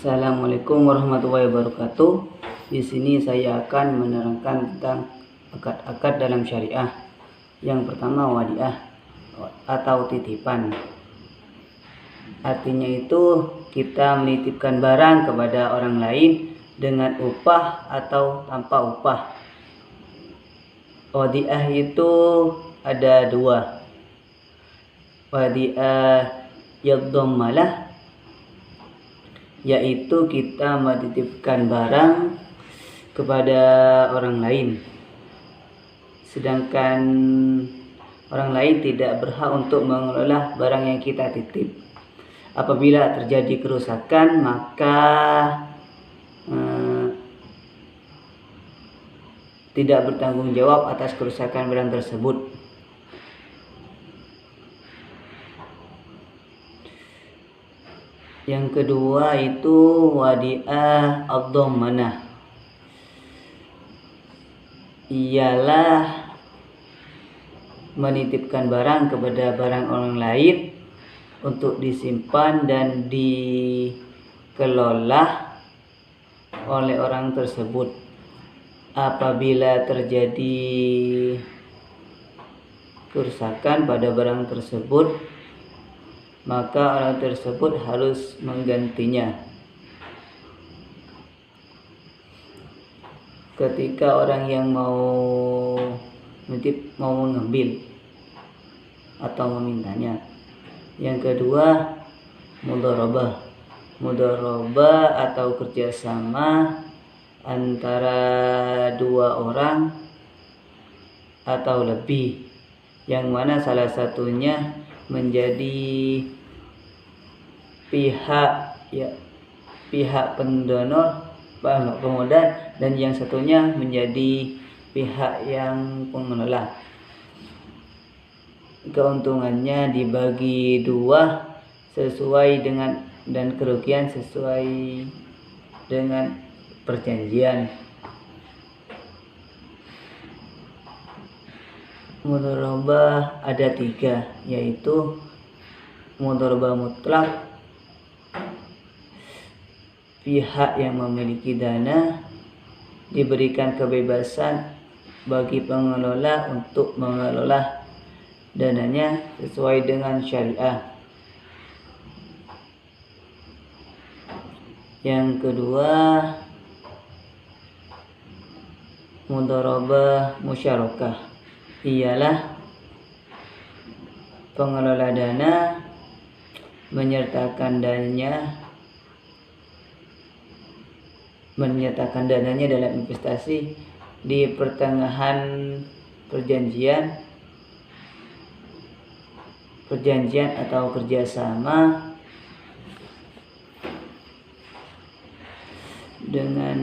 Assalamualaikum warahmatullahi wabarakatuh. Di sini saya akan menerangkan tentang akad-akad dalam syariah. Yang pertama, wadiah atau titipan. Artinya itu kita menitipkan barang kepada orang lain dengan upah atau tanpa upah. Wadiah itu ada dua. Wadiah yadhammalah, yaitu kita menitipkan barang kepada orang lain, sedangkan orang lain tidak berhak untuk mengelola barang yang kita titip. Apabila terjadi kerusakan, maka tidak bertanggung jawab atas kerusakan barang tersebut. Yang kedua itu wadiah ad-dhammanah, ialah menitipkan barang kepada barang orang lain untuk disimpan dan dikelola oleh orang tersebut. Apabila terjadi kerusakan pada barang tersebut, maka orang tersebut harus menggantinya. Ketika orang yang mau mengambil atau memintanya. Yang kedua, mudharabah. Mudharabah atau kerjasama antara dua orang atau lebih, yang mana salah satunya menjadi pihak pendonor, pemodal, dan yang satunya menjadi pihak yang pengelola. Keuntungannya dibagi dua sesuai dengan, dan kerugian sesuai dengan perjanjian. Mudharabah ada tiga, yaitu mudharabah mutlak, pihak yang memiliki dana diberikan kebebasan bagi pengelola untuk mengelola dananya sesuai dengan syariah. Yang kedua, mudharabah musyarakah, ialah pengelola dana menyertakan dananya dalam investasi di pertengahan perjanjian atau kerjasama dengan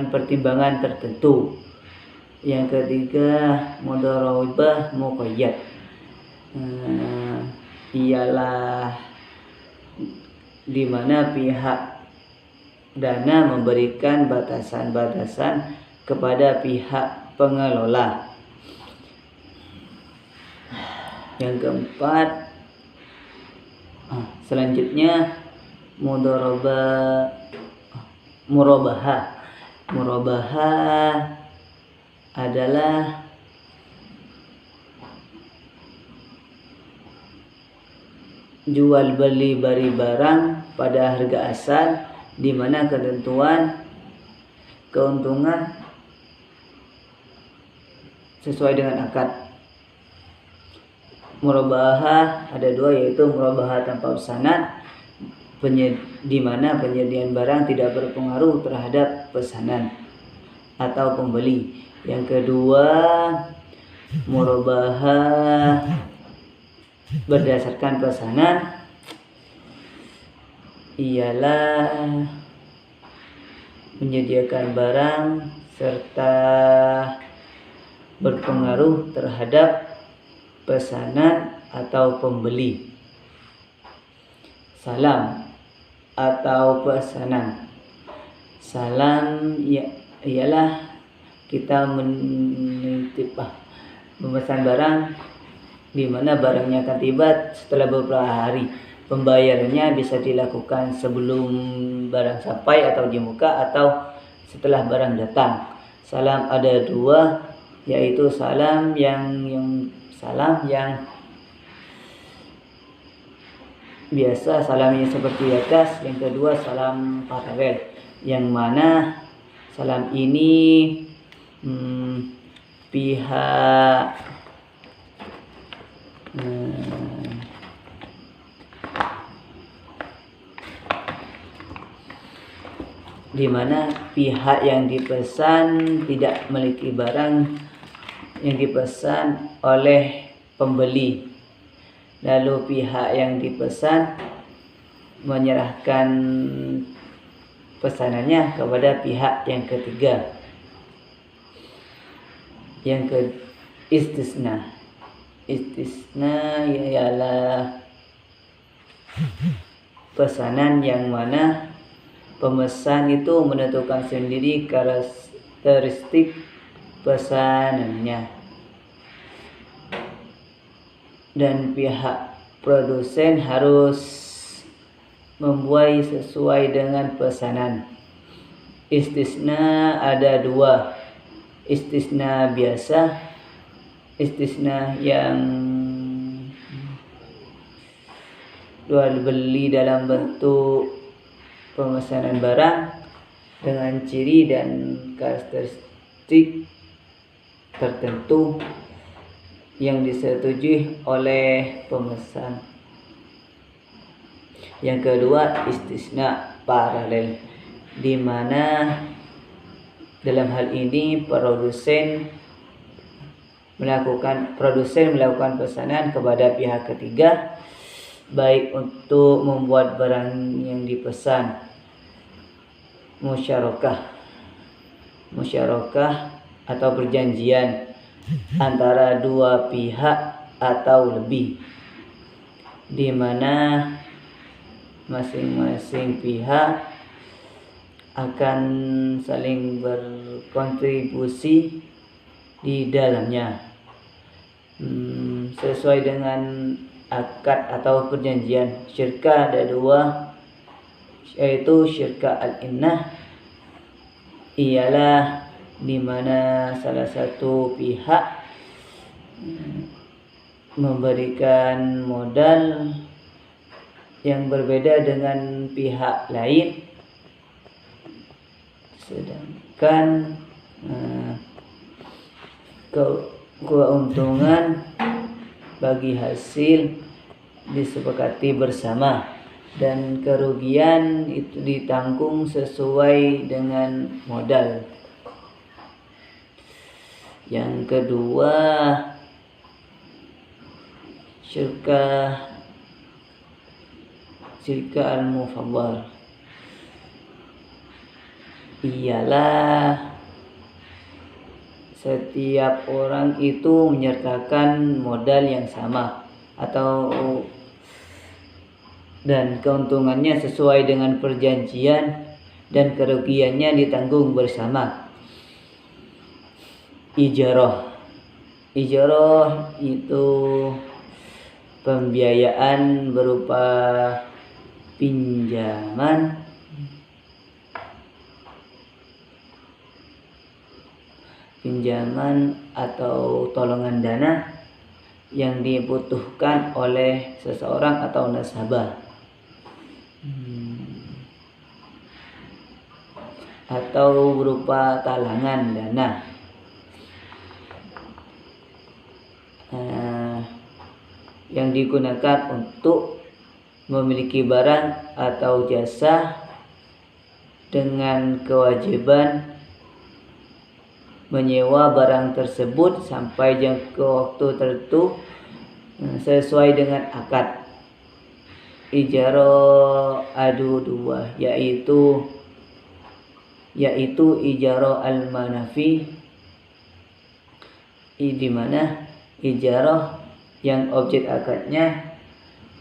pertimbangan tertentu. Yang ketiga, mudharabah muqayyad, ialah di mana pihak dana memberikan batasan-batasan kepada pihak pengelola. Yang keempat, selanjutnya murabahah. Murabahah adalah jual beli barang pada harga asal, di mana keuntungan sesuai dengan akad. Murabahah ada dua, yaitu murabahah tanpa pesanan, di mana penyediaan barang tidak berpengaruh terhadap pesanan atau pembeli. Yang kedua, murabahah berdasarkan pesanan, ialah menyediakan barang serta berpengaruh terhadap pesanan atau pembeli. Salam atau pesanan. Salam ialah kita memesan barang di mana barangnya akan tiba setelah beberapa hari. Pembayarannya bisa dilakukan sebelum barang sampai atau di muka atau setelah barang datang. Salam ada dua, yaitu salam yang biasa, salamnya seperti di atas. Yang kedua salam paralel, yang mana salam ini pihak di mana pihak yang dipesan tidak memiliki barang yang dipesan oleh pembeli, lalu pihak yang dipesan menyerahkan pesanannya kepada pihak yang ketiga. Yang ke istisna ialah pesanan yang mana pemesan itu menentukan sendiri karakteristik pesanannya dan pihak produsen harus membuat sesuai dengan pesanan. Istisna ada dua, istisna biasa, istisna yang jual beli dalam bentuk pemesanan barang dengan ciri dan karakteristik tertentu yang disetujui oleh pemesan. Yang kedua istisna paralel, di mana dalam hal ini produsen melakukan pesanan kepada pihak ketiga, baik untuk membuat barang yang dipesan, musyarakah atau perjanjian antara dua pihak atau lebih, di mana masing-masing pihak akan saling berkontribusi di dalamnya sesuai dengan akad atau perjanjian. Syirkah ada dua, yaitu syirkah al-innah, ialah di mana salah satu pihak memberikan modal yang berbeda dengan pihak lain, sedangkan keuntungan bagi hasil disepakati bersama dan kerugian itu ditanggung sesuai dengan modal. Yang kedua syirkah al-mufawwar, ialah setiap orang itu menyertakan modal yang sama dan keuntungannya sesuai dengan perjanjian dan kerugiannya ditanggung bersama. Ijarah itu pembiayaan berupa pinjaman atau tolongan dana yang dibutuhkan oleh seseorang atau nasabah, atau berupa talangan dana yang digunakan untuk memiliki barang atau jasa dengan kewajiban menyewa barang tersebut sampai jangka waktu tertentu sesuai dengan akad. Ijarah adu dua, yaitu ijarah al-manafi, di mana ijarah yang objek akadnya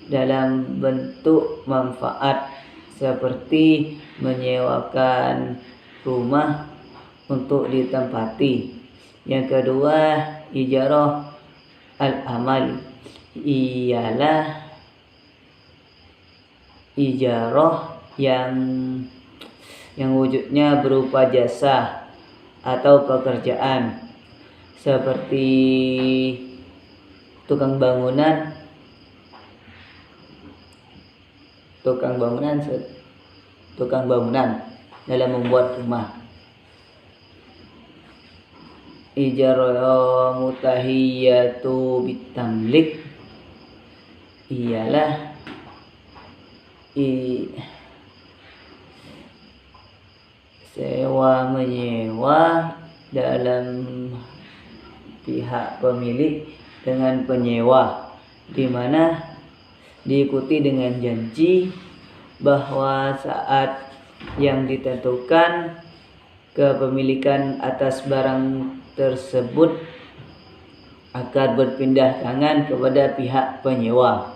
dalam bentuk manfaat seperti menyewakan rumah untuk ditempati. Yang kedua ijarah al-amal, ialah ijarah yang wujudnya berupa jasa atau pekerjaan, seperti tukang bangunan dalam membuat rumah. Ijarah mutahiyatu bitamlik ialah sewa menyewa dalam pihak pemilik dengan penyewa, di mana diikuti dengan janji bahwa saat yang ditentukan kepemilikan atas barang tersebut akan berpindah tangan kepada pihak penyewa.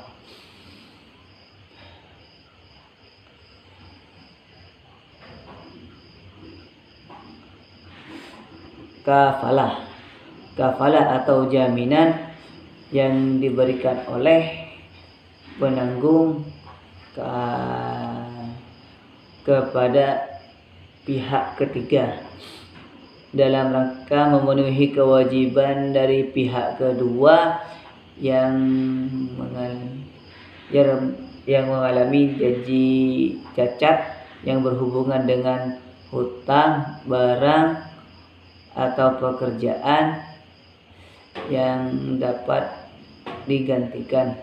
Kafalah atau jaminan yang diberikan oleh penanggung kepada pihak ketiga dalam rangka memenuhi kewajiban dari pihak kedua yang mengalami janji cacat yang berhubungan dengan hutang, barang, atau pekerjaan yang dapat digantikan.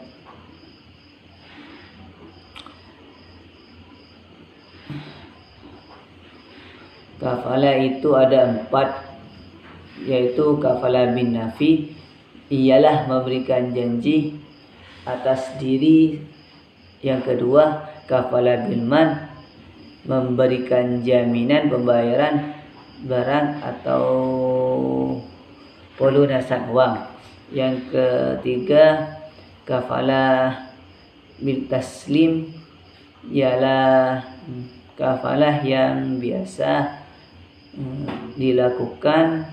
Kafalah itu ada 4, yaitu kafalah bin nafi, ialah memberikan janji atas diri. Yang kedua, kafalah bil man, memberikan jaminan pembayaran barang atau pelunasan uang. Yang ketiga, kafalah bil taslim, ialah kafalah yang biasa dilakukan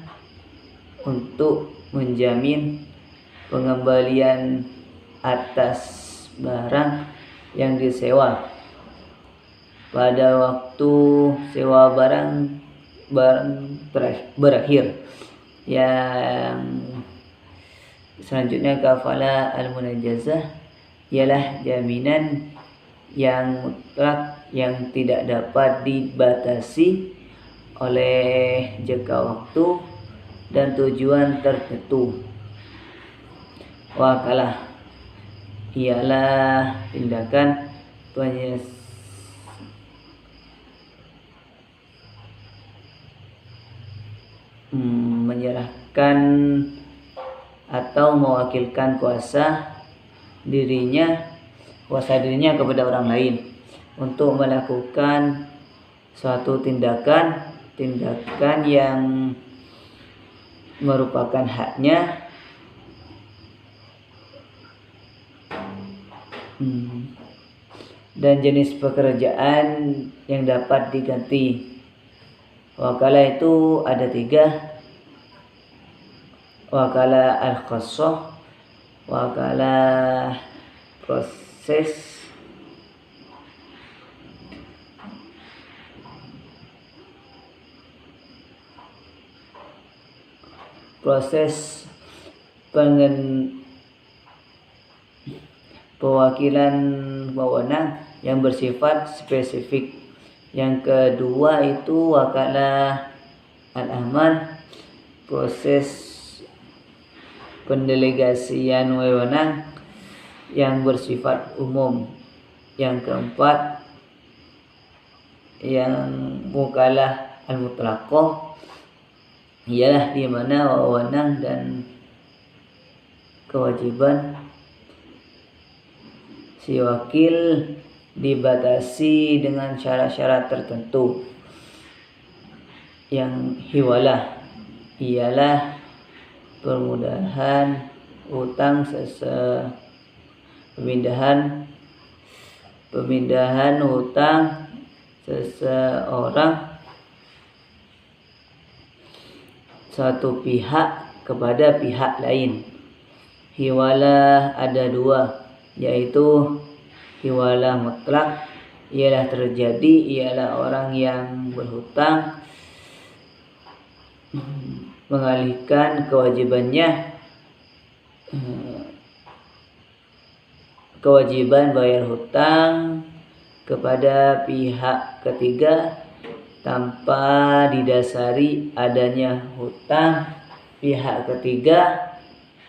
untuk menjamin pengembalian atas barang yang disewa pada waktu sewa barang berakhir. Yang selanjutnya, kafalah al-munajazah ialah jaminan yang mutlak yang tidak dapat dibatasi oleh jangka waktu dan tujuan tertentu. Wakalah ialah tindakan menyerahkan atau mewakilkan kuasa dirinya kepada orang lain untuk melakukan suatu tindakan yang merupakan haknya dan jenis pekerjaan yang dapat diganti. Wakalah itu ada 3. Wakalah al-khassah, wakalah proses pewakilan wewenang yang bersifat spesifik. Yang kedua itu wakalah al-amal, proses pendelegasian wewenang yang bersifat umum. Yang keempat, yang wakalah al-mutlaqah, ialah di mana wewenang dan kewajiban si wakil dibatasi dengan syarat-syarat tertentu. Yang hiwalah ialah permudahan utang pemindahan hutang seseorang satu pihak kepada pihak lain. Hiwalah ada dua, yaitu hiwalah mutlak, ialah terjadi, ialah orang yang berhutang mengalihkan kewajiban bayar hutang kepada pihak ketiga tanpa didasari adanya hutang pihak ketiga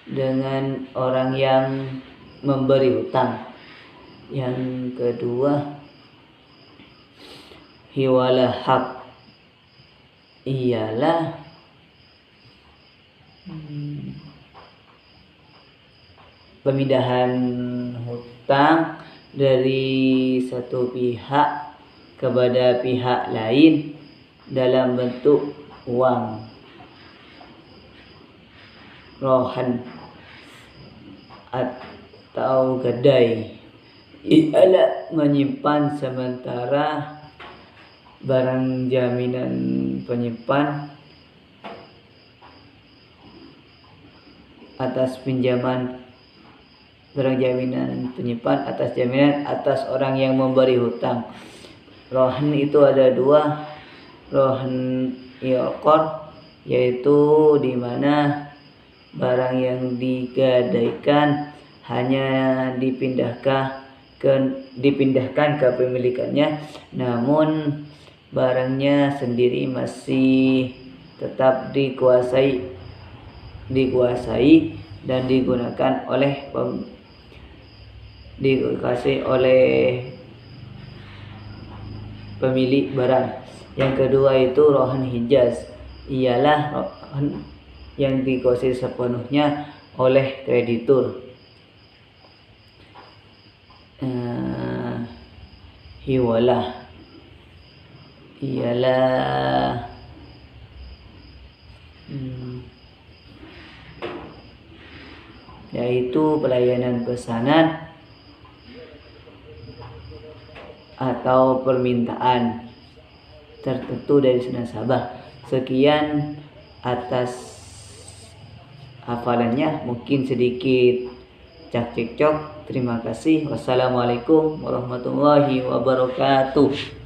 dengan orang yang memberi hutang. Yang kedua, hiwalah hak, ialah pemindahan hutang dari satu pihak kepada pihak lain dalam bentuk uang, rohan atau gadai. Ialah menyimpan sementara barang jaminan penyimpan atas pinjaman, barang jaminan penyimpan atas jaminan atas orang yang memberi hutang. Rohan itu ada dua, rohan iqor, yaitu di mana barang yang digadaikan hanya dipindahkan ke pemilikannya, namun barangnya sendiri masih tetap dikuasai dan digunakan oleh pemilik barang. Yang kedua itu rohan hijaz, ialah rohan yang dikuasai sepenuhnya oleh kreditur. Hiwalah ialah yaitu pelayanan pesanan atau permintaan tertentu dari nasabah. Sekian atas hafalannya, mungkin sedikit cak-cekcok. Terima kasih. Wassalamualaikum warahmatullahi wabarakatuh.